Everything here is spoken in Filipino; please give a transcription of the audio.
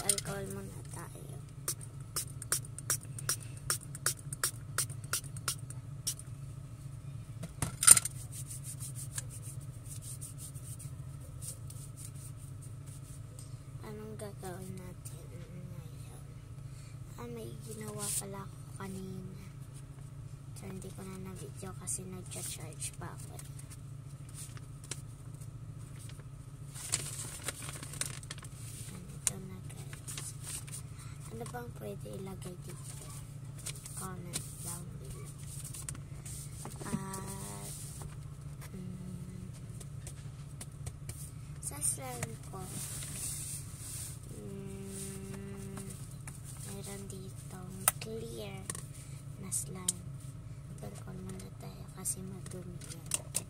Mag-alcohol muna tayo. Anong gagawin natin ngayon? May ginawa pala ako kanina. So, hindi ko na na-video kasi nag-charge pa ako. Ganito na guys. Ano bang pwede ilagay dito? Comment down below. At sa slime ko, mayroon ditong clear na slime. Alcohol muna tayo kasi madumi yan.